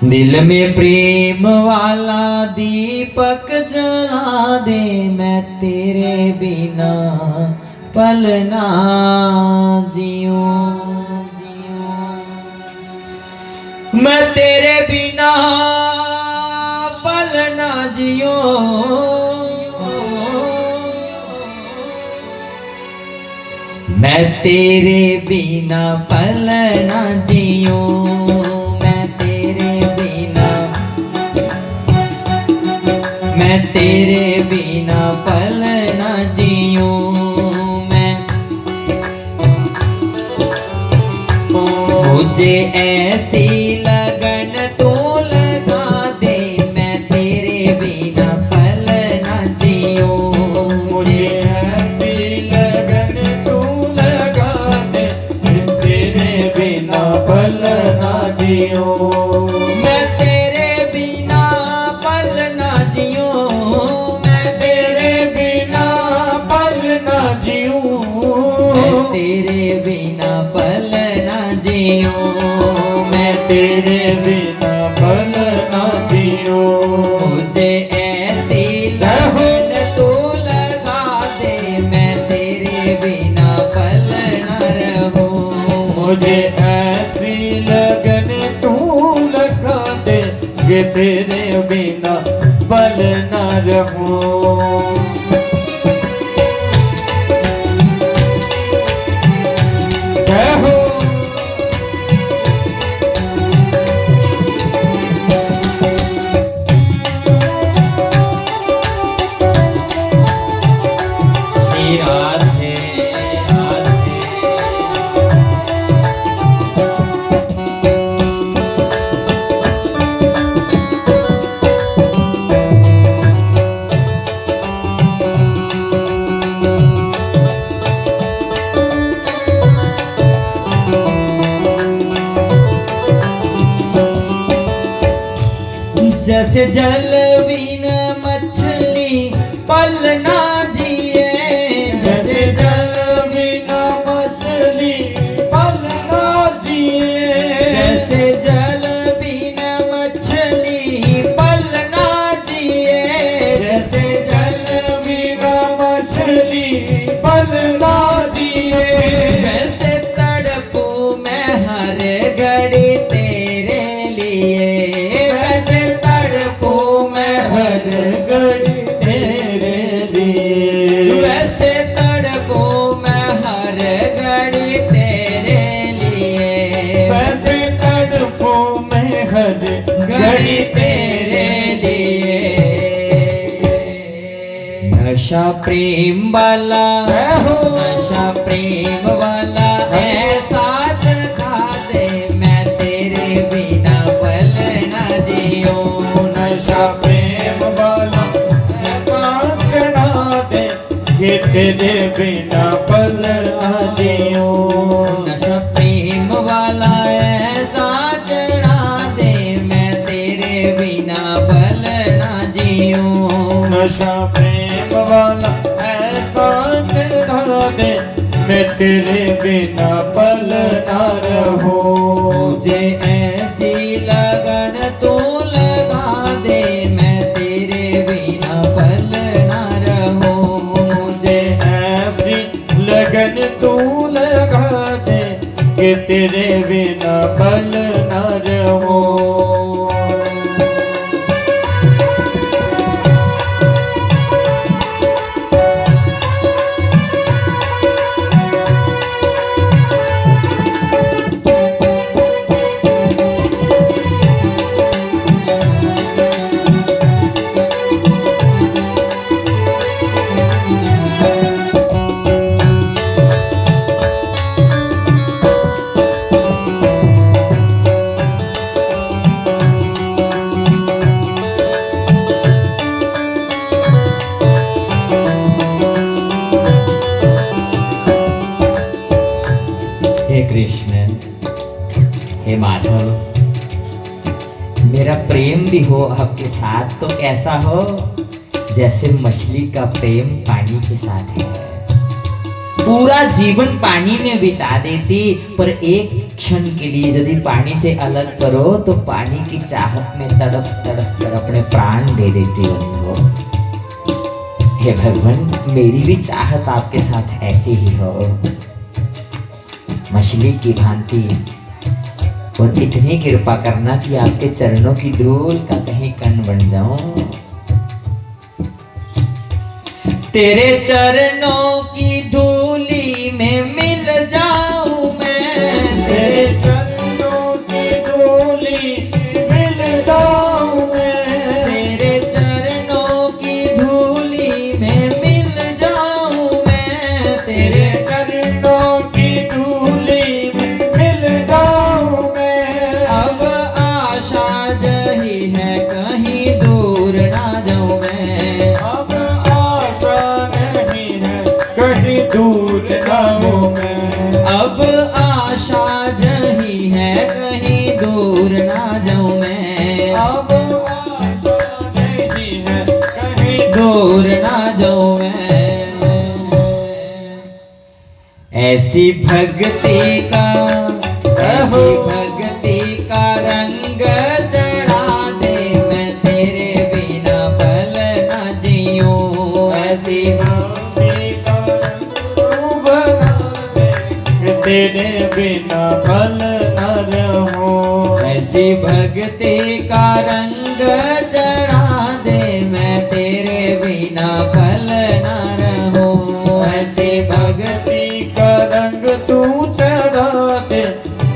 दिल में प्रेम वाला दीपक जला दे, मैं तेरे बिना पल ना जीऊं। मैं तेरे बिना पल ना जीऊं। मैं तेरे बिना पल ना जीऊं। मैं तेरे बिना पल ना जीऊं। मुझे ऐसी लगन तू लगा दे, मैं तेरे बिना पल ना जीऊं। मुझे ऐसी लगन तू लगा दे, मैं तेरे बिना पल ना जीऊं। मैं तेरे बिना पल ना जीऊं। मैं तेरे बिना पल ना जीऊं। तेरे बिना पल ना जीऊं। मैं तेरे बिना पल ना जीऊं। मुझे ऐसी लगन तू लगा दे, मैं तेरे बिना पल ना रहूं। मुझे ऐसी लगन तू लगा दे कि तेरे बिना पल ना रहूं। जय हो। श्री राधे राधे। जैसे जल बिना मछली पल ना जिए। जैसे जल बिना मछली पल ना जिए। जैसे जल बिना मछली पल ना जिए। जैसे जल बिना मछली पल ना जिए। वैसे तड़पूं मैं हर घड़ी तेरे लिए। वैसे तड़पूं मैं हर घड़ी तेरे लिए। वैसे तड़पूं मैं हर घड़ी तेरे लिए। वैसे तड़पूं मैं हर घड़ी तेरे लिए। नशा प्रेम वाला, नशा प्रेम वाला ऐसा जगा दे, मैं तेरे बिना पल ना जीऊं। नशा प्रेम वाला ऐसा चढ़ा दे कि तेरे बिना पल ना जीऊं। नशा प्रेम वाला ऐसा चढ़ा दे, मैं तेरे बिना पल ना जीऊं। नशा प्रेम वाला ऐसा चढ़ा दे, मैं तेरे बिना पल ना रहूं। मुझे ऐसी लगन तू लगा दे, मैं तेरे बिना पल ना रहूं। मुझे ऐसी लगन तू लगा दे कि तेरे बिना पल ना रहूं। हे कृष्ण, हे माधव, मेरा प्रेम भी हो आपके साथ तो ऐसा हो जैसे मछली का प्रेम पानी के साथ है। पूरा जीवन पानी में बिता देती, पर एक क्षण के लिए यदि पानी से अलग करो तो पानी की चाहत में तड़प तड़प कर अपने प्राण दे देती बंधु। हे भगवान, मेरी भी चाहत आपके साथ ऐसी ही हो, मछली की भांति, और इतनी कृपा करना कि आपके चरणों की धूल का कहीं कण बन जाऊं। तेरे चरणों की धूली में मिल जाऊं मैं, तेरे चरणों की धूली मिल जाऊं मैं, तेरे चरणों की धूली में मिल जाऊं मैं, तेरे चरणों की धूली में मिल जाऊं मैं। अब आशा जही है कहीं दूर ना जाऊं मैं, अब आशा नहीं है कहीं दूर ना जाऊं मैं, अब आशा जही है कहीं दूर ना जाऊं मैं, अब आशा नहीं है कहीं दूर ना जाऊं मैं। ऐसी भक्ति का, ऐसी भक्ति का रंग चढ़ा दे, मैं तेरे बिना पल ना जीऊं। ऐसी भक्ति का तू बना दे, तेरे बिना पल न रहूं। ऐसी भक्ति का रंग चढ़ा दे, मैं तेरे बिना पल ना रहूं। ऐसी भक्ति का रंग तू चढ़ा दे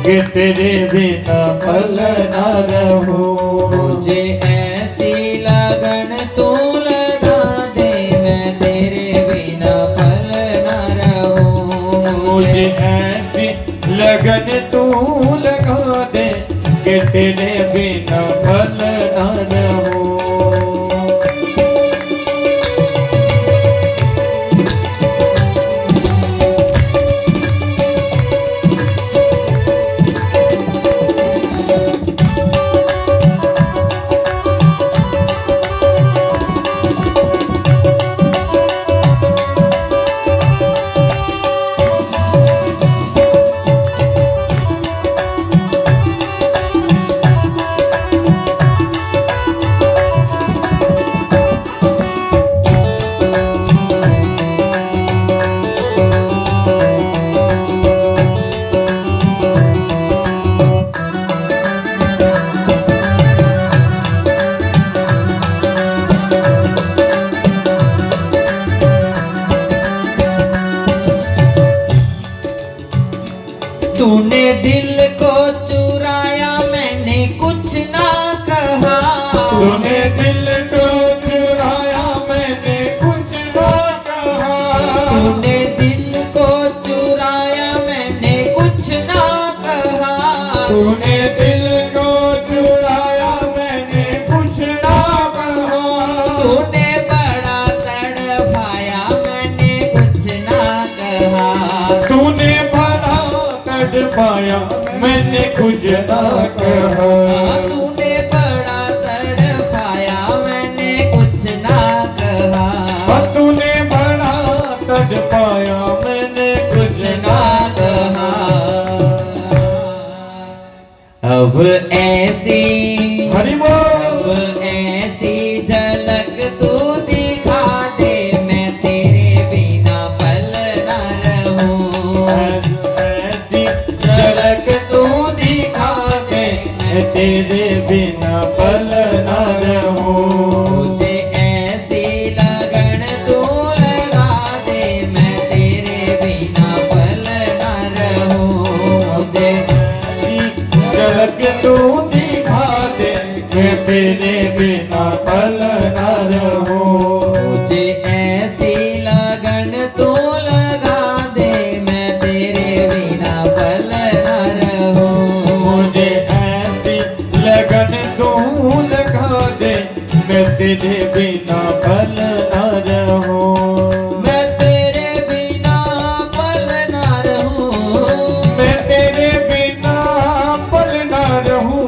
कि तेरे बिना पल न रहूं। मुझे ऐसी लगन तू लगा दे, मैं तेरे बिना पल ना रहूं। मुझे ऐसी लगन तू लगा दे कि तेरे बिना पल न रहूं। तूने दिल को चुराया, मैंने कुछ ना कहा। तूने दिल को चुराया, मैंने कुछ ना कहा। तूने दिल को चुराया, मैंने कुछ ना कहा। तूने दिल को चुराया, मैंने कुछ ना कहा। तूने बड़ा तड़पाया, मैंने कुछ ना कहा। तूने बड़ा तड़पाया, मैंने कुछ ना कहा। तूने बड़ा तड़पाया, मैंने कुछ ना कहा। तूने बड़ा तड़पाया, मैंने कुछ ना कहा। अब ऐसी, हरि बोल। अब ऐसी झलक तू दिखा दे, मैं तेरे बिना पल ना रहूं। ऐसी झलक तू दिखा दे, मैं तेरे बिना पल न रहूं। मुझे ऐसी लगन तू लगा दे, मैं तेरे बिना पल ना रहूं। मुझे ऐसी झलक तू दिखा दे, मैं तेरे बिना पल न रहूं। मुझे ऐसी लगन तू लगा दे, मैं तेरे बिना पल ना रहूं। मुझे ऐसी लगन तू लगा दे, मैं तेरे बिना पल न रहूं। मैं तेरे बिना पल ना रहूं। मैं तेरे बिना पल न रहूं।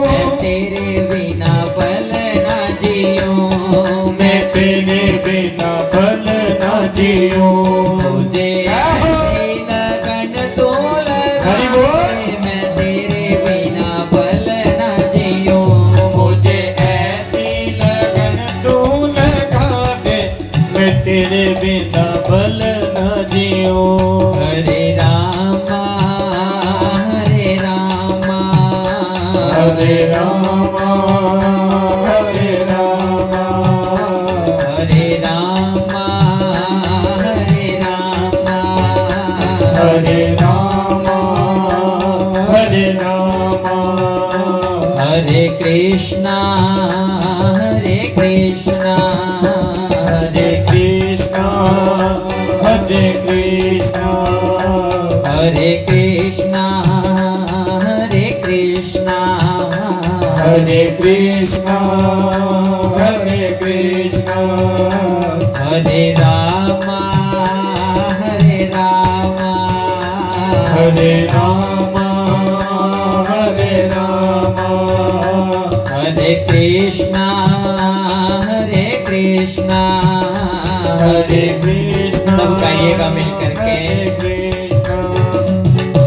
मैं तेरे बिना पल ना जीऊं। मैं तेरे बिना भल न जियो। हरे रामा हरे रामा हरे रामा हरे रामा हरे रामा हरे रामा हरे रामा हरे रामा हरे कृष्णा हरे कृष्णा हरे कृष्णा हरे कृष्णा हरे कृष्णा हरे कृष्णा हरे कृष्णा हरे कृष्णा हरे रामा हरे रामा हरे रामा हरे रामा हरे कृष्णा हरे कृष्णा हरे कृष्णा सब गाइएगा मिल करके। हरे कृष्णा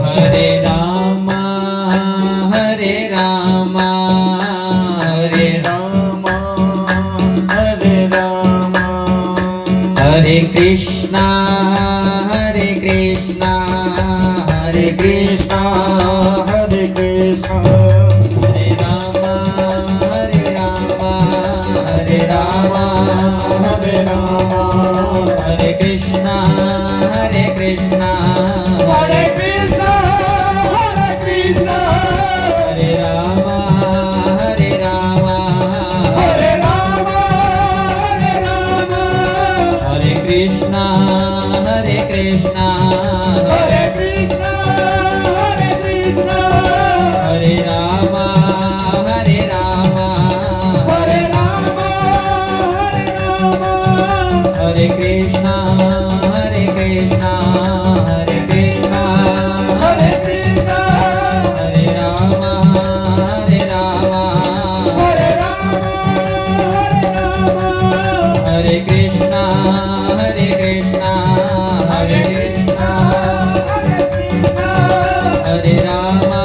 हरे रामा हरे रामा हरे रामा हरे रामा हरे कृष्णा हरे कृष्णा हरे कृष्णा हरे कृष्णा हरे रामा हरे रामा हरे रामा हरे रामा हरे कृष्णा हरे कृष्णा हरे कृष्णा हरे कृष्णा हरे रामा हरे रामा हरे रामा हरे रामा हरे कृष्णा हरे कृष्णा हरे कृष्णा हरे कृष्णा हरे रामा हरे रामा हरे रामा हरे रामा हरे कृष्णा हरे कृष्णा हरे कृष्णा हरे कृष्णा हरे रामा हरे रामा हरे रामा हरे रामा हरे कृष्णा हरे कृष्णा हरे हरे कृष्णा हरे कृष्णा हरे रामा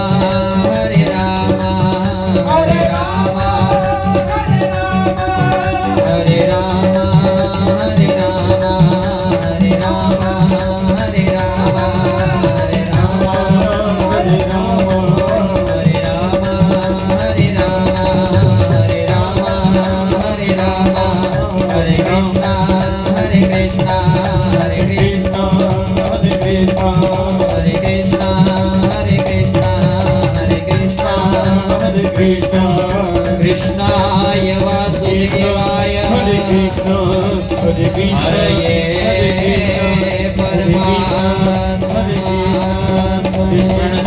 हरे रामा हरे रामा हरे रामा हरे रामा हरे रामा हरे रामा हरे रामा हरे रामा हरे रामा हरे रामा हरे रामा हरे रामा हरे रामा हरे कृष्णा हरे कृष्णा हरे कृष्णा हरे कृष्णा हरे कृष्णा हरे कृष्णा हरे कृष्णा हरे कृष्णा कृष्णाय वासुदेवाय हरे कृष्णा हरे कृष्णा हरये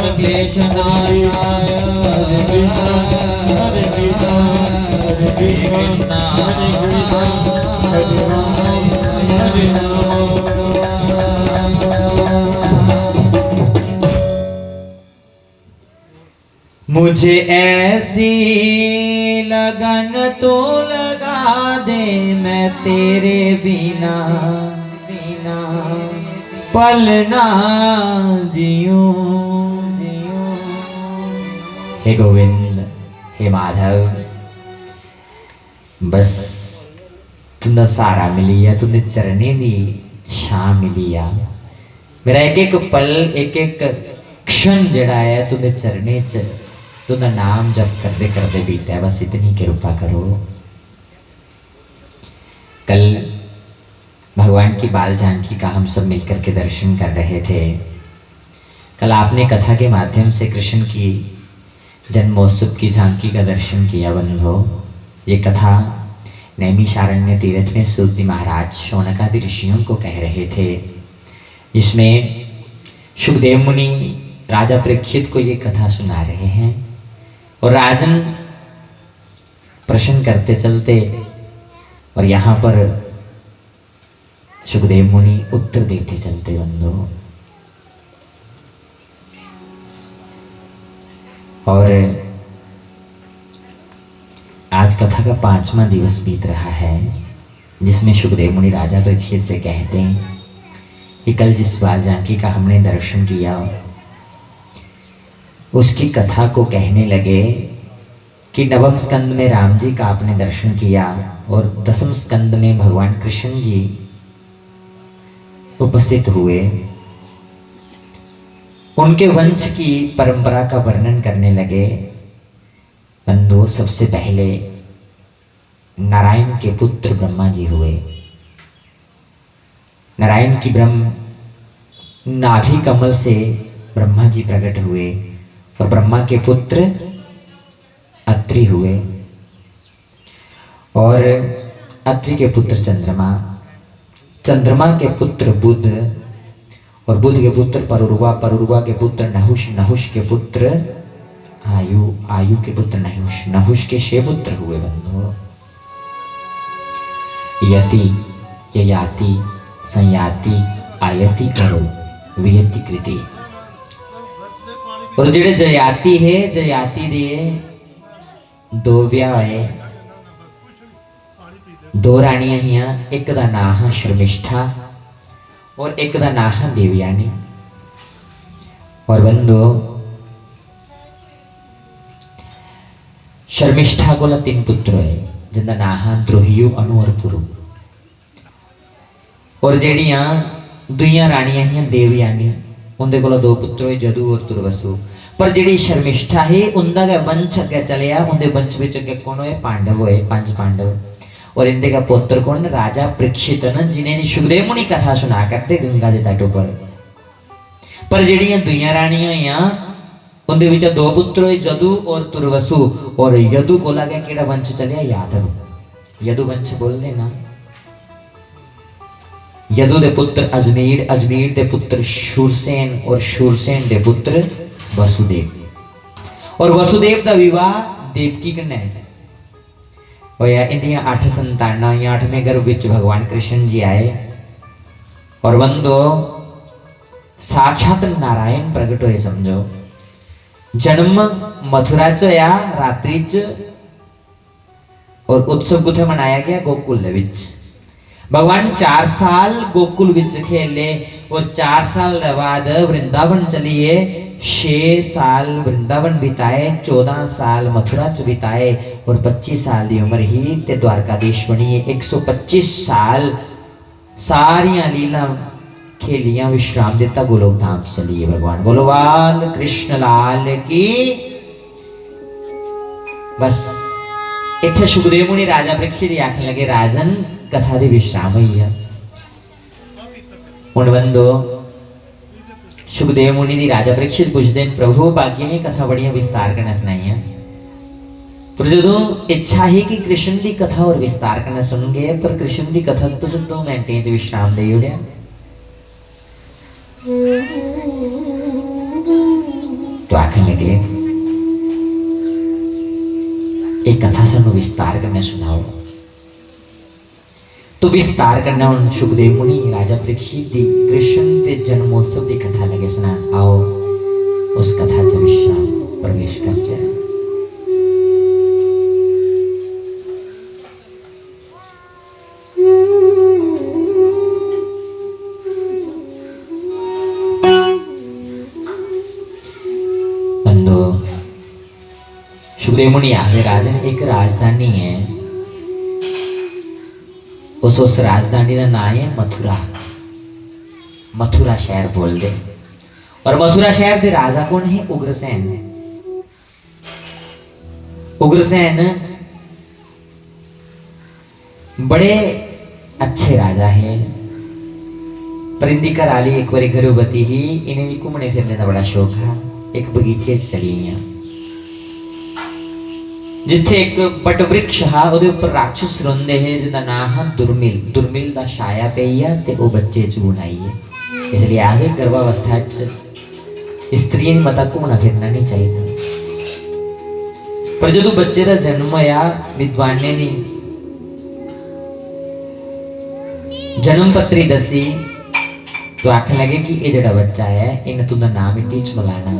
प्रणतक्लेशनाशाय हरे कृष्णा हरे कृष्णा हरे कृष्णा हरे कृष्णा हरे राम हरे राम मुझे ऐसी लगन तो लगा दे मैं तेरे बिना बिना पल ना जीऊं हे गोविंद हे माधव बस तुंदा सारा मिलिया तुंदे चरणे दी शां मिलिया मेरा एक एक पल एक एक क्षण जड़ा है तुंदे चरणे च तुंदा नाम जप करते बीता है बस इतनी कृपा करो। कल भगवान की बाल झांकी का हम सब मिलकर के दर्शन कर रहे थे। कल आपने कथा के माध्यम से कृष्ण की जन्मोत्सव की झांकी का दर्शन किया बंधो। ये कथा नैमिषारण्य तीर्थ में सूत जी महाराज शौनकादि ऋषियों को कह रहे थे, जिसमें सुखदेव मुनि राजा परीक्षित को ये कथा सुना रहे हैं और राजन प्रश्न करते चलते और यहाँ पर सुखदेव मुनि उत्तर देते चलते बंधो। और आज कथा का 5वां दिवस बीत रहा है, जिसमें सुखदेव मुनि राजा परीक्षित से कहते हैं कि कल जिस बाल झांकी का हमने दर्शन किया उसकी कथा को कहने लगे कि नवम स्कंद में राम जी का आपने दर्शन किया और 10वें स्कंद में भगवान कृष्ण जी उपस्थित हुए, उनके वंश की परंपरा का वर्णन करने लगे। बंधु, सबसे पहले नारायण के पुत्र ब्रह्मा जी हुए। नारायण की ब्रह्म नाभि कमल से ब्रह्मा जी प्रकट हुए और ब्रह्मा के पुत्र अत्रि हुए और अत्रि के पुत्र चंद्रमा, चंद्रमा के पुत्र बुध और बुध के पुत्र परुर्वा, परुर्वा के पुत्र नहुष, नहुष के पुत्र आयु, आयु के पुत्र नहुष, नहुष के 6 पुत्र हुए। बंधु, यति, ययाति, संयाति, आयति और वियति कृति। और जेड़े जयाति है, जयाति दे 2 विआह है, 2 रानियां हियां। एक दा नाम है शर्मिष्ठा और एक दा नाम है देवयानी। और बंधु, शर्मिष्ठा को 3 पुत्र है, जिनका नाम है द्रोहियु, अनु और पुरु। और जेड़ियां दुइयां रानियां हियां देवयानी, उनके को 2 पुत्र हुए, जदू और तुर्वसु। पर जेड़ी शर्मिष्ठा है, उनका का वंश अगे चलिया, उनके वंश विच अगे कौन होए? पांडव होए, 5 पांडव। और इनके का पुत्र कौन? राजा परीक्षित, जिन्हें सुखदेव मुनि कथा सुना करते गंगा के तट पर। पर जेड़ियां दुइयां रानियां हियां, उनके विच 2 पुत्र हुए, जदू और तुर्वसु। और यदु को लगे केड़ा वंश चलिया? यादव। यदु वंश बोल देना। यदु दे पुत्र अजमेर, अजमेर दे पुत्र शूरसेन और शूरसेन दे पुत्र वसुदेव। और वसुदेव का विवाह देवकी कन्नै है होया। इंदियां 8 संतानां, 8वें गर्भ विच भगवान कृष्ण जी आए। और बंदो, साक्षात नारायण प्रगट होए। समझो, जन्म मथुरा च या रात्रि च, और उत्सव कुथे मनाया गया? गोकुल दे विच। भगवान 4 साल गोकुल विच खेले और 4 साल के बाद वृंदावन चलिए। 6 साल वृंदावन बिताए, 14 साल मथुरा च बिताए और 25 साल की उम्र ही ते द्वारकाधीश बनिए। 125 साल सारिया लीला खेलियां, विश्राम देता, गोलोक धाम चलिए। भगवान बोलो बाल कृष्ण लाल की। बस इत्थे सुखदेव मुनि राजा परीक्षित आखन लगे, राजन कथा दी विश्राम हुई है। हुण बंदो, सुखदेव मुनि दी राजा परीक्षित पुछदे, प्रभु बाकी ने कथा बड़ियां विस्तार करना सुनाइयां, पर जदों इच्छा ही कि कृष्ण की कथा और विस्तार करना सुन गए, पर कृष्ण की कथा तो 2 मिनटें च विश्राम दे उड़िया। तो आखन लगे, एक कथा सानू विस्तार करने सुनाओ। तो विस्तार करना हूं सुखदेव मुनि राजा परीक्षित दी कृष्ण के जन्मोत्सव की कथा लगे सुना। आओ उस कथा च विश्राम प्रवेश कर जाए। बंदो, सुखदेव मुनि आगे, राजन एक राजधानी है, उस राजधानी का नाम है मथुरा। मथुरा शहर बोल दे। और मथुरा शहर के राजा कौन है? उग्रसेन। उग्रसेन बड़े अच्छे राजा है, पर इनकी घराली एक बार गर्भवती ही, इन्हें भी घूमने फिरने का बड़ा शौक है। एक बगीचे चली गई, जिथे एक बट वृक्ष हा, उहदे उपर राक्षस रोंदे है, जिसका नाम है दुर्मिल। दुर्मिल का छाया पई है ते वो बच्चे चून आई है। इसलिए आगे गर्भावस्था स्त्री ने मता घूमना फिरना नहीं चाहिए। पर जो बच्चे का जन्म होया, विद्वान ने जन्म पत्री दसी, तो आखन लगे कि ये जड़ा बच्चा है, इन्हें तुदा नाम ही टीच मलाना।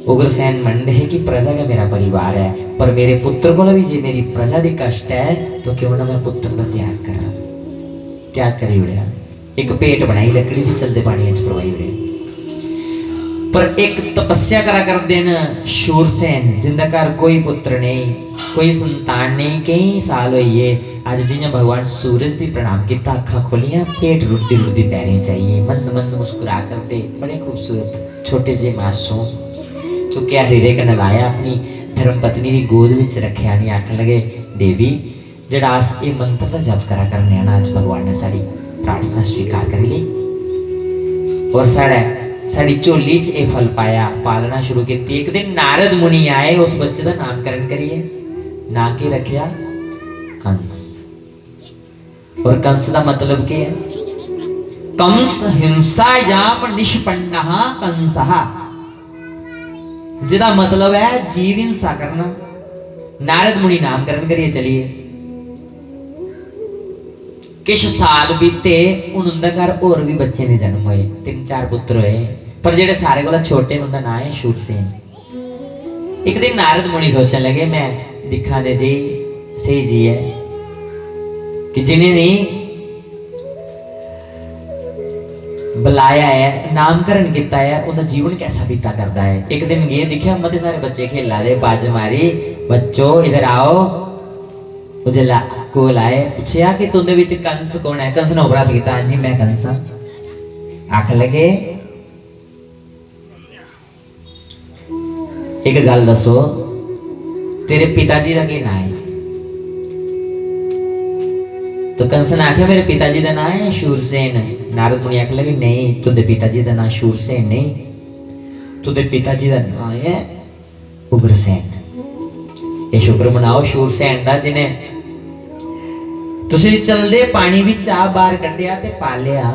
उग्रसेन मंड है कि प्रजा का मेरा परिवार है, पर मेरे पुत्र को भी जे मेरी प्रजा दी कष्ट है, तो क्यों ना मैं पुत्र का त्याग करा। त्याग करी उड़िया, एक पेट बनाई लकड़ी थी, चलते पानी च प्रवाही उड़े। पर एक तपस्या करा कर देन शूरसेन, जिंदा घर कोई पुत्र नहीं, कोई संतान नहीं, कई साल होइए अज जियां भगवान सूरज दी प्रणाम किया, अखा खोलियां, पेट रुड़दी रुड़दी पैरें चाहिए, मंद मंद मुस्कुरा करते, बड़े खूबसूरत छोटे से मासूम चुक्या हृदय कन्नै लाया, अपनी धर्म पत्नी की गोद विच रखिया, नहीं आखन लगे देवी जड़ा अस ये मंत्र का जप करा करने ना, अज भगवान ने साड़ी प्रार्थना स्वीकार कर ली और साड़ी झोली च ये फल पाया, पालना शुरू की। एक दिन नारद मुनि आए, उस बच्चे का नामकरण करिए, ना के रखिया कंस। और कंस का मतलब क्या है? कंस हिंसायाम निष्पन्नः कंसः, जिदा मतलब है जीव हिंसा करना। नारद मुनि नामकरण करिए। चलिए किश साल बीते, उनके घर और भी बच्चे ने जन्म हुए, 3-4 पुत्र हुए, पर जेडे सारे को छोटे उनका नाम है शूरसेन। एक दिन नारद मुनि सोचने लगे मैं दिखा दे जी सही जी है कि जिन्हें नहीं बुलाया है, नामकरण किया है, उनका जीवन कैसा बीता करता है। एक दिन गए दिखा मते सारे बच्चे खेला दे, बाज मारी बच्चों इधर आओ, उजला को लाए, पूछया कि तुंदे विच कंस कौन है? कंस ने अपराध किया, हाँ जी मैं कंस हाँ। आख लगे एक गल दसो तेरे पिताजी का की नाम है? तो कंस ने आख्या मेरे पिताजी का नाम है शूरसेन। नारद मुनि आख लगे नहीं, तुंदे पिताजी का नाम शूरसेन नहीं, तुंदे पिताजी का नाम है उग्रसेन। ये शुक्र मनाओ शूरसेन का जिन्हें तुसी चलदे पानी भी चाह बाहर कढ़िया ते पालिया,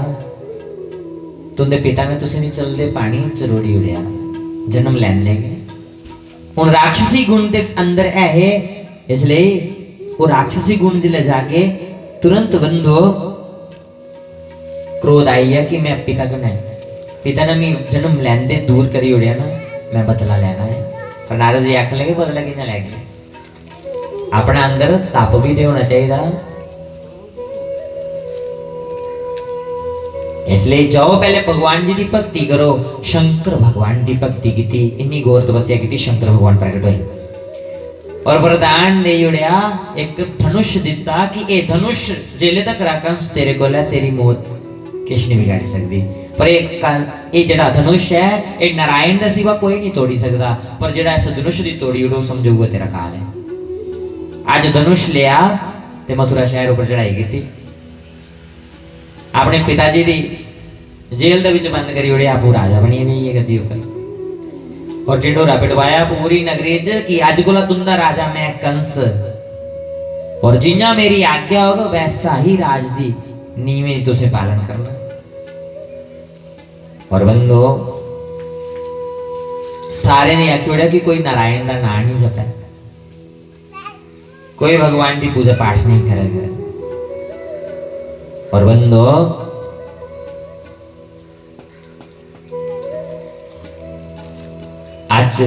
तुंदे पिता ने तुसी नहीं चलदे पानी चरोड़ी उड़िया, जन्म लैंदे गए। हुण राक्षसी गुण दे अंदर है, इसलिए वो राक्षसी गुण जिले जाके तुरंत बंधो क्रोध आई है कि मैं पिता को नहीं, पिता ने मैं जन्म लैंदे दूर करी उड़िया ना, मैं बदला लेना है। पर नारद जी आखन लगे बदला कि लैगे, अपने अंदर तप भी दे होना चाहिए। इसलिए जाओ पहले भगवान जी की भक्ति करो। शंकर भगवान की भक्ति की, इन्नी घोर तपस्या की, शंकर भगवान प्रकट हुए और वरदान दे उड़िया, एक धनुष दिता कि ये धनुष जेले तक राकंस तेरे को है, तेरी मौत किस नहीं बिगाड़ी सकती। पर ये जड़ा धनुष है ये नारायण का सिवा कोई नहीं तोड़ी सकता, पर जड़ा इस धनुष की तोड़ी उड़ो समझो वो तेरा काल है। आज धनुष लिया ते मथुरा शहर ऊपर चढ़ाई की, अपने पिताजी की जेल दे विच बंद करी उड़े, आप राजा बनी नहीं है गद्दी ऊपर और ढिंडोरा पिटवाया पूरी नगरी च कि अज कोला तुंदा राजा मैं कंस, और जिन्ना मेरी आज्ञा होगा वैसा ही राज दी नीवे तुसे पालन करना। और बंदो सारे ने आखी उड़िया कि कोई नारायण का नाम नहीं जपे, कोई भगवान की पूजा पाठ नहीं करेगा। और बंदो आज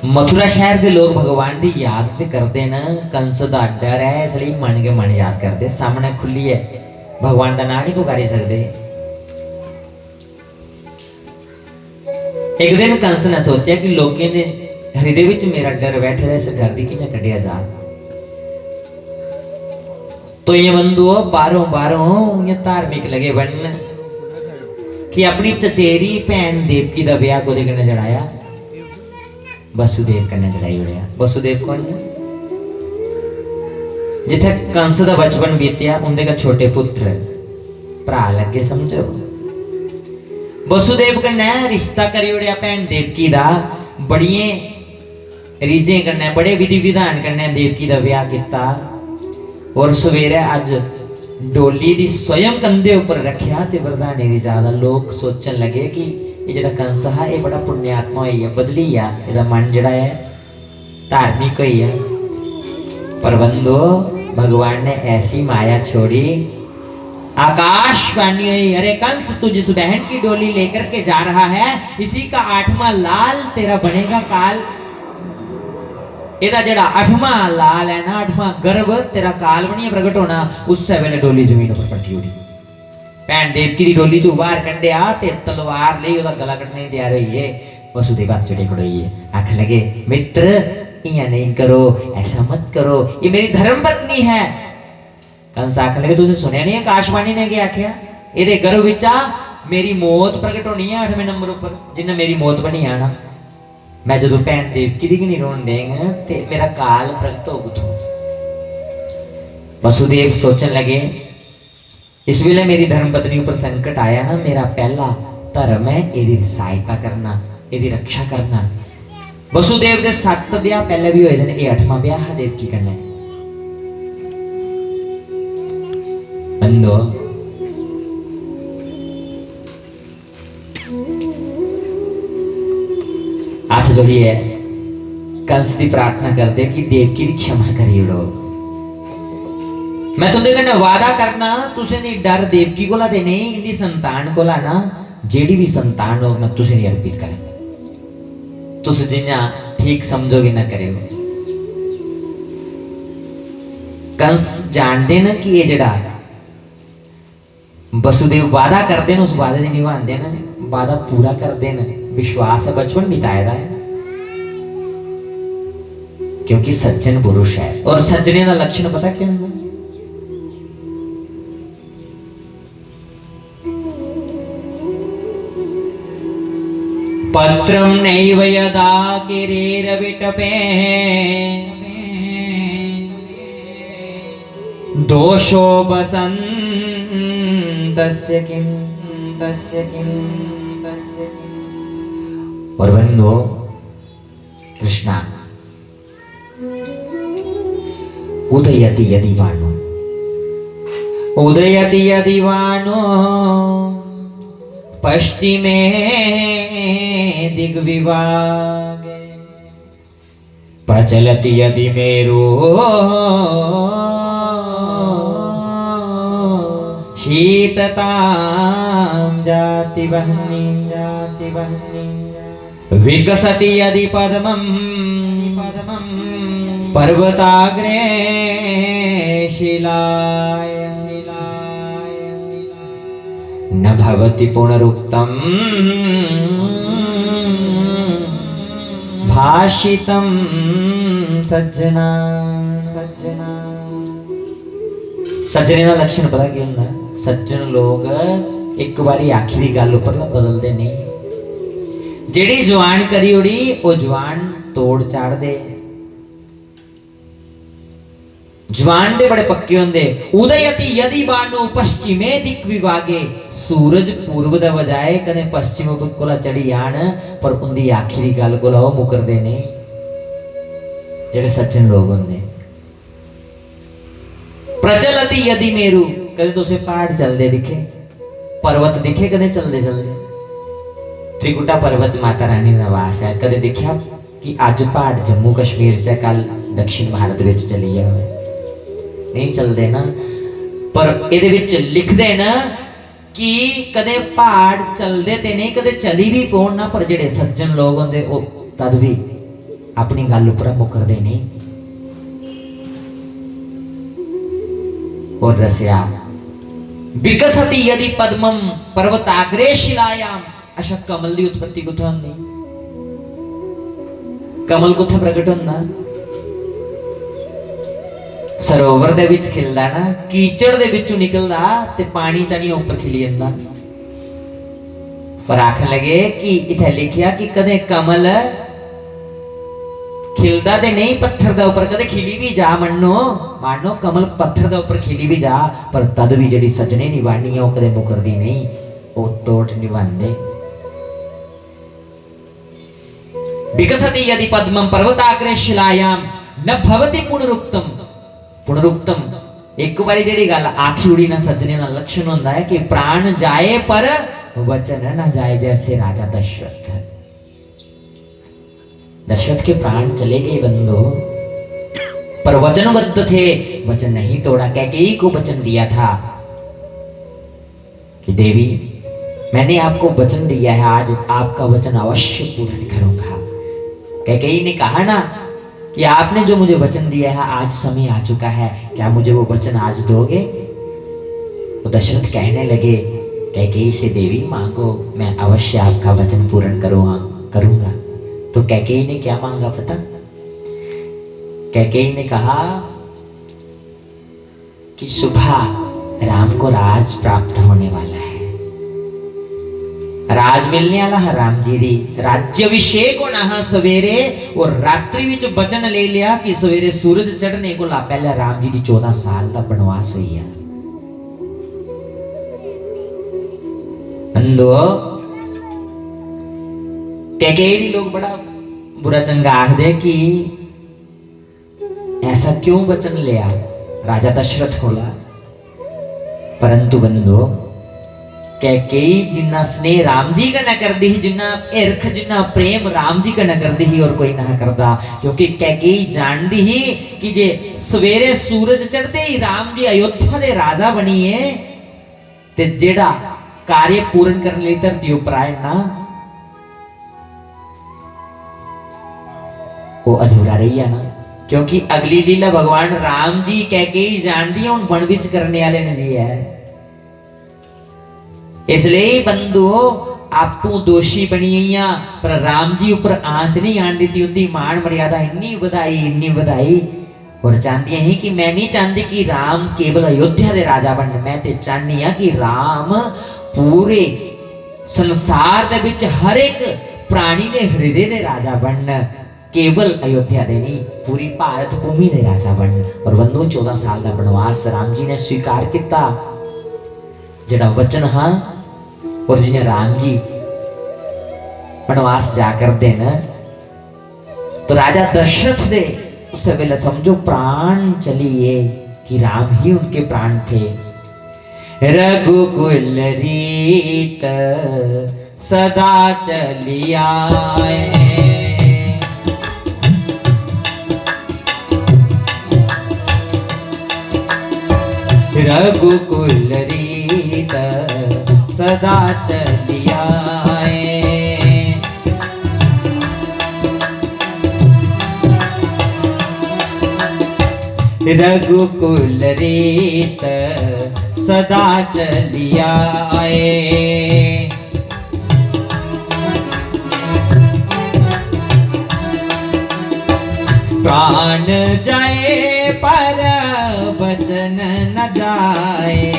मथुरा शहर के लोग भगवान की याद ते करते न, कंस का डर है इसलिए मन के मन याद करते, सामने खुली है भगवान का नाम नहीं पुकारी सकते। एक दिन कंस ने सोचा कि लोगों ने हृदय विच मेरा डर बैठे, इस घर की कियां कढ़िया जा। तो ये बंधुओ बारों ये धार्मिक लगे बनन कि अपनी चचेरी भैन देवकी का ब्याह को कन्नै जड़ाया, वसुदेव कन्नै जड़ाई उड़िया। वसुदेव कौन है? जिथे कंस का बचपन बीतिया उनके का छोटे पुत्र भरा लगे समझो। वसुदेव कन्नै रिश्ता करी उड़िया भैन देवकी का, बड़िए रीजें कन्नै बड़े विधि विधान कन्नै देवकी का ब्याह किया। और सवेरे अज डोली दी स्वयं कंधे ऊपर रखिया ते वरदाने दी ज्यादा लोग सोचन लगे कि ये जड़ा कंस है ये बड़ा पुण्यात्मा हुई है, बदली है, इहदा मन जड़ा है धार्मिक हुई है। पर बंदो भगवान ने ऐसी माया छोड़ी, आकाशवाणी हुई, अरे कंस तू जिस बहन की डोली लेकर के जा रहा है इसी का 8वां लाल तेरा बनेगा काल। जड़ा 8वां लाल है ना, 8वां गर्भ तेरा काल बनिए प्रकट होना। उससे पहले डोली जमीन पर पट्टी उड़ी, भैन देवकी दी डोली चो बाहर कढ़िया ते तलवार ले ओदा गला कटने तैयार होई है। वसुदेव हाथ चढ़े खड़ोई है, आख लगे मित्र या नहीं करो, ऐसा मत करो, ये मेरी धर्म पत्नी है। कंस आखन लगे तुझे सुनिया नहीं आकाशवाणी ने क्या आख्या, ये गर्भ विच मेरी मौत प्रगट होनी है 8वें नंबर ऊपर, जिन्हें मेरी मौत बनी आना, मैं जो भैन देवकी दी नहीं रोन देंगे ते मेरा काल प्रगट हो गुथू। वसुदेव सोचन लगे इस वेले मेरी धर्मपत्नी ऊपर संकट आया ना, मेरा पहला धर्म है यदि सहायता करना, यदि रक्षा करना। वसुदेव दे 7 ब्याह पहले भी होए ने, ये 8वां ब्याह देवकी कन्ने। बंदो हाथ जोड़िए कंस की प्रार्थना कर दे कि देवकी की क्षमा करी उड़ो। मैं तुंदे कन्नै वादा करना तुसे नहीं डर देवकी कोला ते नहीं, इंदी संतान कोला ना, जेड़ी भी संतान हो मैं तुसे नहीं अर्पित करें, तुस जिन्ना ठीक समझोगे ना करेओ। कंस जानते ना कि ये जड़ा वसुदेव वादा करते हैं उस वादे की निभाते हैं, वादा पूरा करते हैं, विश्वास है, बचपन बिताए है, क्योंकि सज्जन पुरुष है। और सज्जने का लक्षण पता क्या होगा, पत्रम नैव यदा गिरेरविटपे दोषो बसन्तस्य किं तस्य किं तस्य किं। और बंधो कृष्णा उदयति यदि वाणो, उदयति यदि वाणो पश्चिमे दिग्विभागे प्रचलति यदि मेरु शीततां जाति वह्नि जाति वह्नि विकसति यदि पद्मं पद्मं पर्वताग्रे शिलाय न भवति पुनरुक्तं भाषितं सज्जना सज्जना। सज्जने का लक्षण पता क्या होता, सज्जन लोग एक बारी आखिरी गल उपर ना बदलते नहीं, जेड़ी जवान करी उड़ी वो जवान तोड़ चाड़ दे, जवान दे बड़े पक्के होंदे। उदयति यदि बानो पश्चिमे दिक विभागे, सूरज पूर्व दा बजाए कदे पश्चिम कोला चढ़ी आन, पर उनदी आखिरी गल कोला वो मुकरदे नहीं, जेड़े सज्जन लोग होंदे। प्रचलति यदि मेरु, कदे तुसे पहाड़ चलदे दिखे, पर्वत दिखे कदे चलदे चलदे, त्रिकुटा पर्वत माता रानी दा वास है, कदे दिखया कि अज पहाड़ जम्मू कश्मीर से कल दक्षिण भारत विच चली जावे, नहीं चलते ना। पर ਇਹਦੇ ਵਿੱਚ लिखते ना कि कदे पहाड़ चलते ते नहीं, कदे चली भी पौन ना, पर जेड़े सज्जन लोग होंदे वो तद भी अपनी गल उपर मुकरदे नहीं। और दसिया विकसति यदि पद्मम पर्वताग्रे शिलायाम, अच्छा कमल की उत्पत्ति कुत्थे होंदी, कमल कुत्थे प्रगट होंदा, सरोवर दे विच खिलदा ना, कीचड़ दे विचों निकलदा ते पानी चानिया ऊपर खिली जांदा। पर आखन लगे कि इथे लिखिया कि कदे कमल खिलदा ते नहीं पत्थर दे ऊपर, कदे खिली भी जा, मन्नो मानो कमल पत्थर दे ऊपर खिली भी जा, पर तद भी जड़ी सजने निभानी है वो कदे मुकरदी नहीं, वो तोड़ निभांदे। विकसति यदि पद्मं पर्वताग्रे शिलायाम न भवति पुनरुक्तम। पुनरुक्तम एक बारी जेड़ी गल आखी उड़ी ना सज्जने का लक्षण होता है कि प्राण जाए पर वचन ना जाए, जैसे राजा दशरथ, दशरथ के प्राण चले गए बंधो, पर वचनबद्ध थे, वचन नहीं तोड़ा। कैकेयी को वचन दिया था कि देवी मैंने आपको वचन दिया है, आज आपका वचन अवश्य पूर्ण करूंगा। कैकेयी ने कहा ना कि आपने जो मुझे वचन दिया है आज समय आ चुका है, क्या मुझे वो वचन आज दोगे? तो दशरथ कहने लगे कैकेयी से, देवी मांगो, मैं अवश्य आपका वचन पूर्ण करूंगा। तो कैकेयी ने क्या मांगा पता? कैकेयी ने कहा कि सुबह राम को राज प्राप्त होने वाला है, राज मिलने वाला है राम जी दी, राज्यभिषेक होना है सवेरे। और रात्रि विच वचन ले लिया कि सवेरे सूरज चढ़ने को ला पहले राम जी की 14 साल का बनवास हुई है। अंदो कैकेयी लोग बड़ा बुरा चंगा आखदे कि ऐसा क्यों वचन लिया राजा दशरथ कोला। परंतु बंधो कैकेयी जिन्ना स्नेह राम जी का न कर दी, जिन्ना ईर्ख जिन्ना प्रेम राम जी का न कर दी और कोई ना करदा। क्योंकि कैकेयी जान दी ही कि जे सवेरे सूरज चढ़ते ही राम जी अयोध्या दे राजा बनिए ते जेड़ा कार्य पूर्ण करने लिए धरती उपर आए ना वो अधूरा रही है ना। क्योंकि अगली लीला भगवान राम जी कैकेयी जान दी उन वन विच करने वाले ने जी है। इसलिए बंधुओ आपू दोषी बनी हुई पर राम जी ऊपर आंच नहीं आन दी, उनकी मान मर्यादा इन्नी वधाई और चाहती है कि मैं नहीं चाहती कि राम केवल अयोध्या दे राजा बन, मैं ते चाहनी हां कि राम पूरे संसार दे विच हर एक प्राणी दे हृदय दे राजा बन, केवल अयोध्या दे नहीं पूरी भारत भूमि दे राजा बन। और बंधु 14 साल का बनवास राम जी ने स्वीकार किया, जड़ा वचन हाँ। और जिन्हें राम जी बनवास जा कर देन तो राजा दशरथ दे उस वेले समझो प्राण चलिए कि राम ही उनके प्राण थे। रघुकुल रीत सदा चली आए, रघुकुल रीत सदा चली आए। रघुकुल रीत सदा चली आए, प्राण जाए पर वचन न जाए।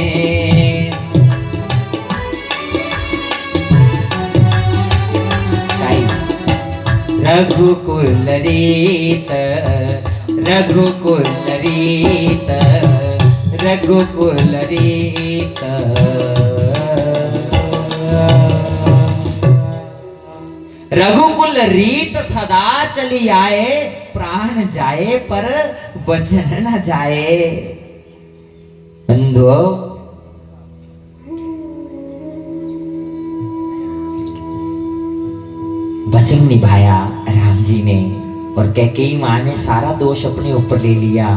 रघुकुल रीत रघुकुल रीत रघुकुल रीत रघुकुल रीत सदा चली आए, प्राण जाए पर वचन न जाए। बंधुओं वचन निभाया राम जी ने और कैकेयी मां ने सारा दोष अपने ऊपर ले लिया।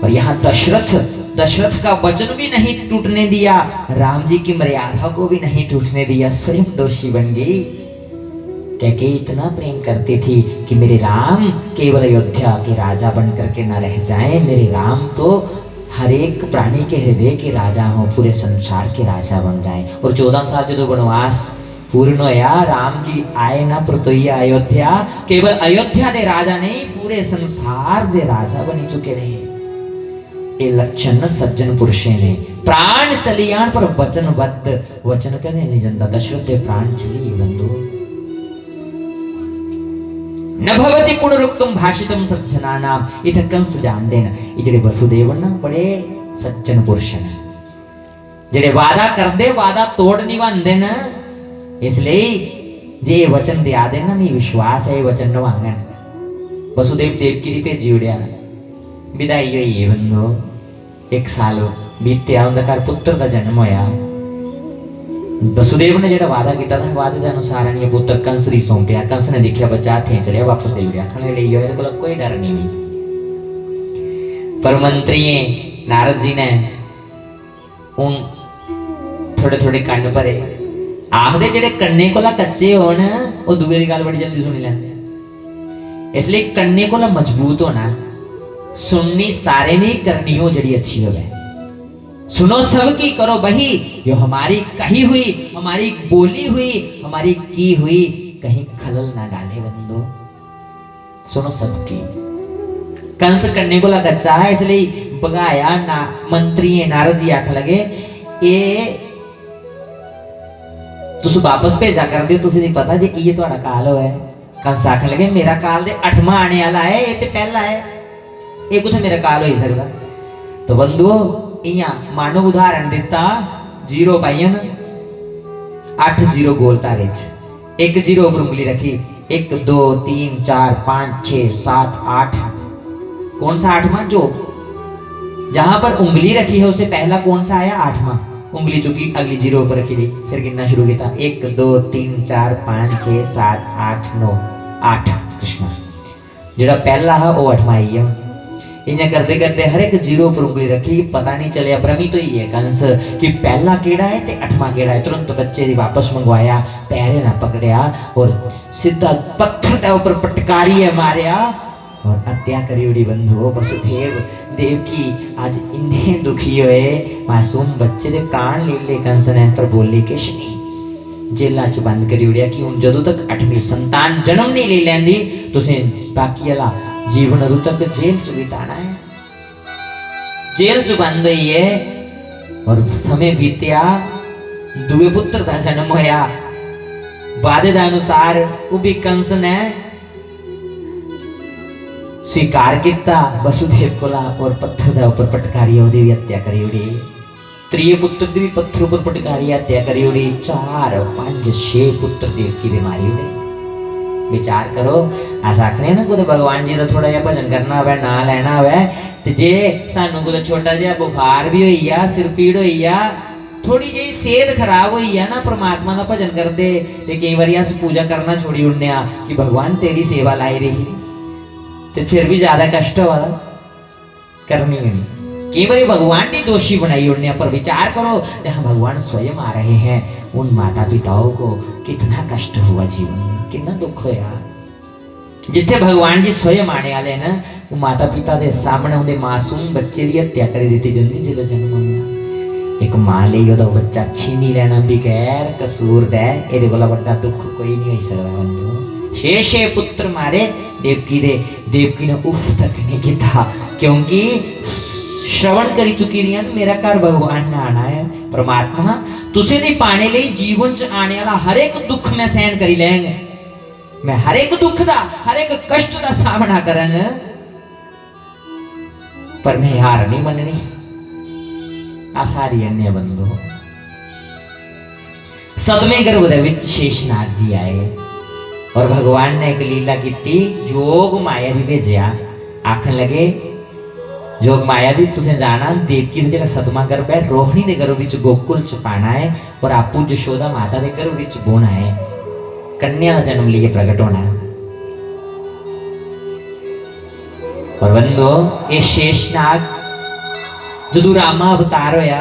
और यहाँ दशरथ का वचन भी नहीं टूटने दिया, राम जी की मर्यादा को भी नहीं टूटने दिया, स्वयं दोषी बन गई। कैकेयी इतना प्रेम करती थी कि मेरे राम केवल अयोध्या के राजा बन करके न रह जाएं, मेरे राम तो हर एक प्राणी के हृदय के राजा हो, पूरे संसार के राजा बन जाएं। और 14 साल जो बनवास पूर्ण होया, राम जी आए ना प्रतोया अयोध्या, केवल अयोध्या दे राजा नहीं पूरे संसार दे राजा बनी चुके रहे। ये लक्षण सज्जन पुरुषे ने प्राण चलियान पर वचनबद्ध वचन करने नहीं जनता। दशरथ दे प्राण चली बंधु न भवति पुनरुक्तम भाषितम सज्जनानाम। इधर कंस जान देना ये जेडे वसुदेव ना बड़े सज्जन पुरुष ने, जेडे वादा कर दे वादा तोड़ नहीं बनते न। इसलिए जे वचन दिया देना मी विश्वास है वचन न मांगन। वसुदेव देवकी दी भेजी उड़िया विदाई हुई बंधो। 1 साल बीतया उनका घर पुत्र का जन्म होया। वसुदेव ने जेड़ा वादा किया था वादे के अनुसार ये पुत्र कंस दी सौंपया। कंस ने देखा बच्चा थे चलिया वापस दे उड़िया, आखने ले ये को कोई डर नहीं भी। पर मंत्री नारद जी ने उन थोड़े थोड़े कन्न भरे। आखदे जेडे कन्ने कोला कच्चे होन वो दूए दी गल बड़ी जल्दी सुनी लैंदे। इसलिए कन्ने कोला मजबूत होना, सुननी सारे नहीं करनी हो जड़ी अच्छी होवे। सुनो सबकी करो वही जो हमारी कही हुई, हमारी बोली हुई, हमारी की हुई कहीं खलल ना डाले बंदो। सुनो सबकी कंस कन्ने को कच्चा है इसलिए भगाया ना मंत्री नारद जी आख लगे ये तुस वापस भेजा कर दियो तुसी नहीं पता जे ये तुम्हारा काल होया है। कंस आख लगे मेरा काल दे 8वां आने वाला है ये ते पहला है ये कुछ मेरा काल हो ही सकता। तो बंधुओ इयां मानो उदाहरण दिता 0 पाइयन 8 0 गोल तारे च 1 0 ऊपर उंगली रखी 1 2 3 4 5 6 7 8 कौन सा 8वां जो जहां पर उंगली रखी है उससे पहला कौन सा आया 8वां उंगली चुकी अगली 0 ऊपर रखी थी फिर गिनना शुरू किया 1 2 3 4 5 6 7 8 9 8 कृष्ण जेड़ा पहला है वो 8वां ही है। इन्हें करते करते हर एक 0 पर उंगली रखी पता नहीं चलिया भ्रमी तो ही है कंस कि पहला केड़ा है ते 8वां केड़ा है। तुरंत बच्चे ने वापस मंगवाया पैरे ना पकड़या और सीधा पत्थर के ऊपर पटकारी है मारिया और हत्या करी उड़ी। बंधुओं वसुदेव देवकी आज इन्हें दुखी हुए मासूम बच्चे दे प्राण ले ले कंस ने पर बोले किश नहीं जेला च बंद करी उड़िया कि हुण जदों तक 8वीं संतान जन्म नहीं ले लैंदी तुसें बाकी वाला जीवन अदू तक जेल च बिताना है। जेल च बंद हुई है और समय बीतिया दुए पुत्र का जन्म होया वादे दा अनुसार वो भी कंस ने स्वीकार किया वसुदेव कोला और पत्थर दे ऊपर पटकारी ओदी भी हत्या करी उड़ी। त्रिये पुत्र दी भी पत्थर ऊपर पटकारी हत्या करी उड़ी 4 5 6 पुत्र देवकी दे मारी उड़ी। विचार करो अस आखने ना कुछ भगवान जी का थोड़ा जिहा भजन करना होवे ना लेना होवे ते जे सानू कुछ छोटा जिहा बुखार भी होई आ सिर पीड़ होई आ थोड़ी जी सेहत खराब हुई है ना परमात्मा का भजन करते ते कई बार अस पूजा करना छोड़ी उड़ने आ कि भगवान तेरी सेवा लाई रही तो फिर भी ज्यादा कष्ट हो करनी नहीं। कई बार भगवान ने दोषी बनाई उड़ने पर विचार करो जहाँ भगवान स्वयं आ रहे हैं उन माता पिताओं को कितना कष्ट हुआ जीवन में कितना दुख होया। जिथे भगवान जी स्वयं आने वाले ना वो माता पिता दे सामने उनके मासूम बच्चे की हत्या कर दी जल्दी जिला जन्म होना एक मां ले ओदा बच्चा छीनी लेना भी गैर कसूर दा एदे कोला बड़ा दुख कोई नहीं हो सकता। बंधु 6 पुत्र मारे देवकी ने उफ तक नहीं किया क्योंकि श्रवण करी चुकी रही मेरा घर भगवान ने आना है। परमात्मा तुसे नहीं पाने लिए जीवन च आने वाला हर एक दुख मैं सहन करी लेंगे मैं हर एक दुख दा हर एक कष्ट का सामना करांगा पर मैं हार नहीं मननी आ सारी अन्य बंधु। 7वें गर्भ दे विच शेषनाग जी आए और भगवान ने एक लीला की जोग माया दी भेजिया आखन लगे जोग माया दी तुसें जाना देवकी दा जेहड़ा 7वां गर्भ है रोहिणी दे गर्भ विच गोकुल च पाना है और आपू यशोदा माता दे गर्भ विच बोना है कन्या का जन्म लिए प्रकट होना है। और बंदो ये शेषनाग जदू रामा अवतार होया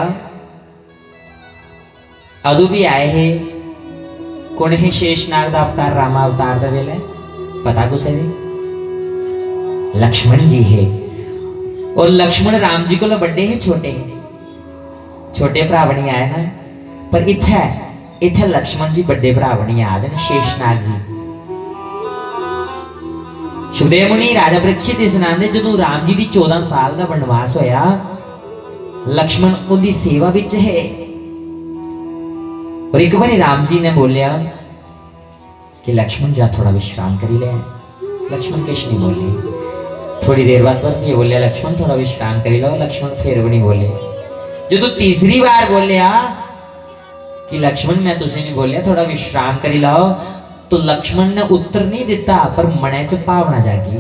अदू भी आए है कौन है शेषनाग दा अवतार रामा अवतार दा वेले पता कुछ है लक्ष्मण जी है और लक्ष्मण राम जी को बड़े है छोटे भरा बनी आए ना पर इथे लक्ष्मण जी बड़े भरा बनी आए ना शेषनाग जी। सुखदेव मुनि राजा परीक्षित सुनाते जदों राम जी की 14 साल का वनवास होया लक्ष्मण उनकी सेवा विच है और एक बार राम जी ने बोलिया कि लक्ष्मण जा थोड़ा विश्राम करी ले। लक्ष्मण किश नहीं बोले थोड़ी देर बाद पर ये बोलिया लक्ष्मण थोड़ा विश्राम करी लो। लक्ष्मण फिर भी नहीं बोले जो तीसरी बार बोलिया कि लक्ष्मण मैं तुझे नहीं बोलिया थोड़ा विश्राम करी लो तो लक्ष्मण ने उत्तर नहीं दिता पर मने च भावना जागी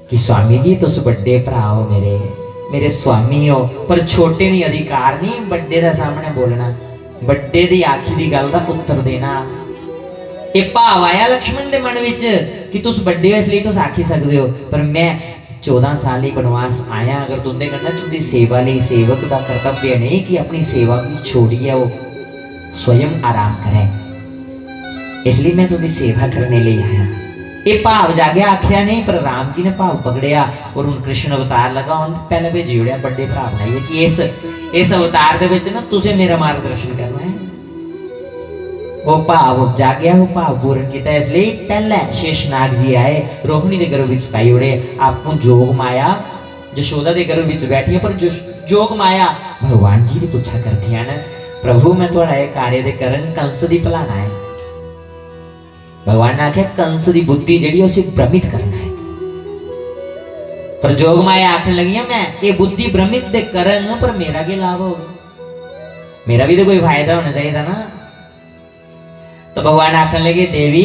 कि स्वामी जी तुस बड़े भरा हो मेरे स्वामी हो पर छोटे दी अधिकार नहीं बड़े दा सामने बोलना बड़े दी आखी दी गल दा उत्तर देना। ये भाव आया लक्ष्मण दे मन विच कि तुस बड़े हो इसलिए तुस आखी सकदे हो पर मैं 14 साल ही बनवास आया अगर तुंदे कन्नै तुंदी सेवा लिए सेवक का कर्तव्य नहीं कि अपनी सेवा भी छोड़िए वो स्वयं आराम करे इसलिए मैं तुंदी सेवा करने लिए आया। ये भाव जागे आख्या नहीं पर राम जी ने भाव पकड़िया और उन कृष्ण अवतार लगा उन पहले भेजी उड़िया बड़े भरा बनाइए कि इस अवतार दे विच ना तुसे मेरा मार्गदर्शन करना है। वो भाव जागया, वो भाव पूर्ण किया। इसलिए पहले शेषनाग जी आए, रोहिणी के गर्भ विच पाई उड़े। आपको जोग माया यशोदा के गर्भ विच बैठी है, पर जोग माया भगवान जी ने पूछा करती है ना, प्रभु मैं थोड़ा ये कार्य दे करन कंस दी भलाना है। भगवान ने आख्या कंस दी बुद्धि जड़ी उसे भ्रमित करना है। पर जोग माया आखन लगी मैं ये बुद्धि भ्रमित दे करन, पर मेरा क्या लाभ होगा, मेरा भी तो कोई फायदा होना चाहिए था ना। तो भगवान आखन लगे देवी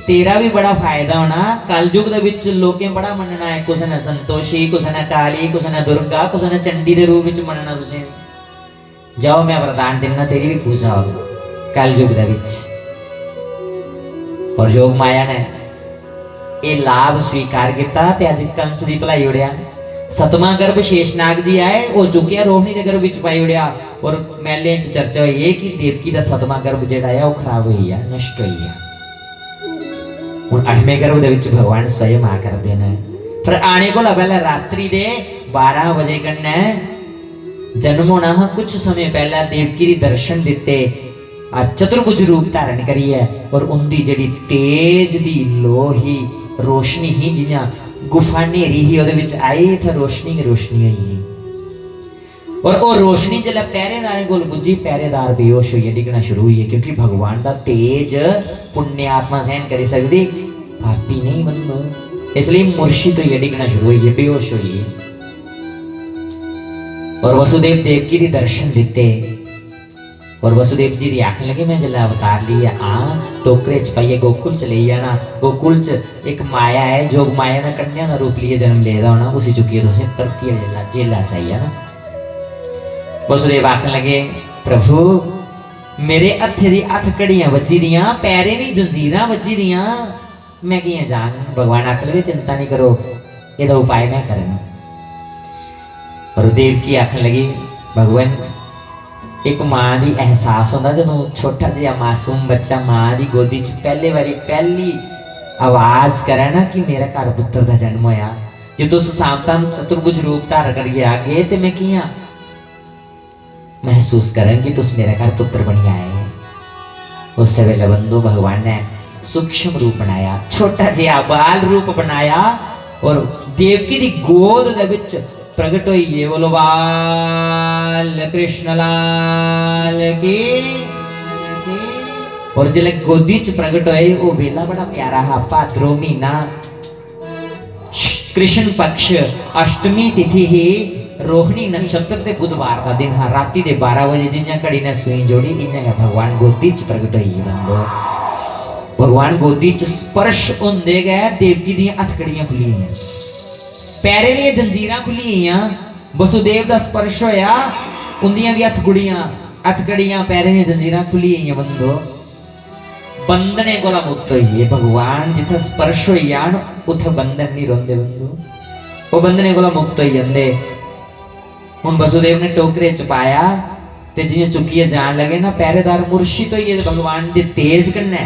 तेरा भी बड़ा फायदा होना। कलयुग दे विच लोकें बड़ा मनना है, कुछ ने संतोषी, कुछ ने काली, कुछ ने दुर्गा, कुछ ने चंडी दे रूप विच मनना। तुसीं जाओ मैं वरदान देना, तेरी भी पूजा होगी कलयुग दे विच। और जोग माया ने ये लाभ स्वीकार किया ते अज कंस दी भलाई उड़िया। सतवां गर्भ शेषनाग जी आए, वो चुकिया रोहिणी के गर्भ विच पाई उड़िया। और मेले च चर्चा हुई है कि देवकी का सतवां गर्भ जिहड़ा है वो खराब हुई है, नष्ट हुई है। हुण अठवें गर्भ दे विच भगवान स्वयं आ करदे ने। पर आने को पहले रात्रि दे 12 बजे कन्ने जन्म होना, कुछ समय पहले देवकी दी दर्शन दिते, चतुर्भुज रूप धारण करी है। और उनकी जिहड़ी तेज दी लोही रोशनी ही जियां गुफा नेरी ही ओदे विच आई थे, रोशनी रोशनी आई। और वो रोशनी जल्द पहरेदार कोल पुजी, पहरेदार बेहोश हुई डिगना शुरू हुई है, क्योंकि भगवान का तेज पुण्य आत्मा सहन करी सकती, पापी नहीं बंदो। इसलिए मूर्छित हुई डिगना शुरू हुई है, बेहोश हुई है। और वसुदेव देवकी दी दर्शन दिते। और वसुदेव जी दी आखन लगे मैं जल्द अवतार लिया टोकरे च पाइए गोकुल च ले जाना। गोकुल च एक माया है, जोग माया ने कन्या का रूप लिए जन्म लेदा होना, उसी चुकी तुम धरती जेला चाहिए ना। वसुदेव आखन लगे प्रभु मेरे हथे दी हथकड़ियां वजी दियां, पैरे दी जंजीरां वजी दियां, मैं कियां जान। भगवान आखन लगे चिंता नहीं करो, एदा उपाय मैं करना। और देवकी आखन लगी भगवान एक मां दी एहसास होंदा जदों छोटा जिहा मासूम बच्चा मां दी गोदी च पहली आवाज करे ना कि मेरे घर पुत्र दा जन्म होया। जो तुस सामताम चतुर्भुज रूप धारण करिए आगे ते मैं कियां महसूस करें कि तुस मेरे घर पुत्र बनी आए। उस वेले बंधु भगवान ने सूक्ष्म रूप बनाया, छोटा जिहा बाल रूप बनाया और देवकी दी गोद दे विच प्रगट होइए। बोलो बाल कृष्ण लाल की। और जिले गोदी च प्रगट होए वो वेला बड़ा प्यारा हा, भाद्रो महीना कृष्ण पक्ष अष्टमी तिथि ही रोहिणी नक्षत्र ते बुधवार का दिन हा। राती दे 12 बजे जिन्या घड़ी ने सुई जोड़ी इन्या भगवान गोदी च प्रगट होइए। बंदो भगवान गोदी च स्पर्श होंदे गए देवकी दी हथकड़ियां खुली हैं, पैरे दी जंजीरां खुली हैं। वसुदेव दा स्पर्श होया, उन्दियां भी हथकड़ियां पैरे दी जंजीरां खुली हैं। बंदो बंधने कोला मुक्त होइए। भगवान जिथे स्पर्श होई जान उथे बंधन नहीं रोंदे। बंदो वो बंधने कोला मुक्त होई जांदे। हुण वसुदेव ने टोकरे च पाया ते जियां चुकिए जान लगे ना, पहरेदार मूर्छित होइए भगवान दे तेज कन्ने।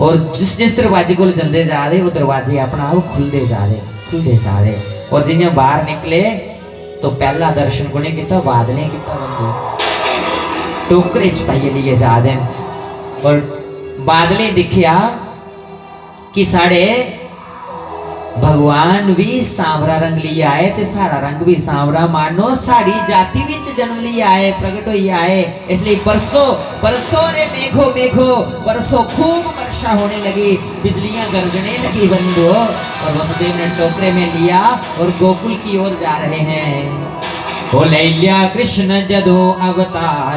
और जिस दरवाजे को जंदे जा रहे वो दरवाजे अपना आप खुलते जा रहे। और जियां बाहर निकले तो पहला दर्शन कुने किया, बादले किया। बंदो टोकरे च पाइए लिए जा दे और बादले दिखिया कि साढ़े भगवान भी सांवरा रंग लिए आए ते साड़ा रंग भी सांवरा, मानो साड़ी जाति विच जन्म लिए आए, प्रगट होई आए। इसलिए बरसों रे मेघो बरसों खूब वर्षा होने लगी, बिजलियां गरजने लगी। बंदो और वसुदेव ने टोकरे में लिया और गोकुल की ओर जा रहे हैं। ओ ले लिया कृष्ण जदों अवतार।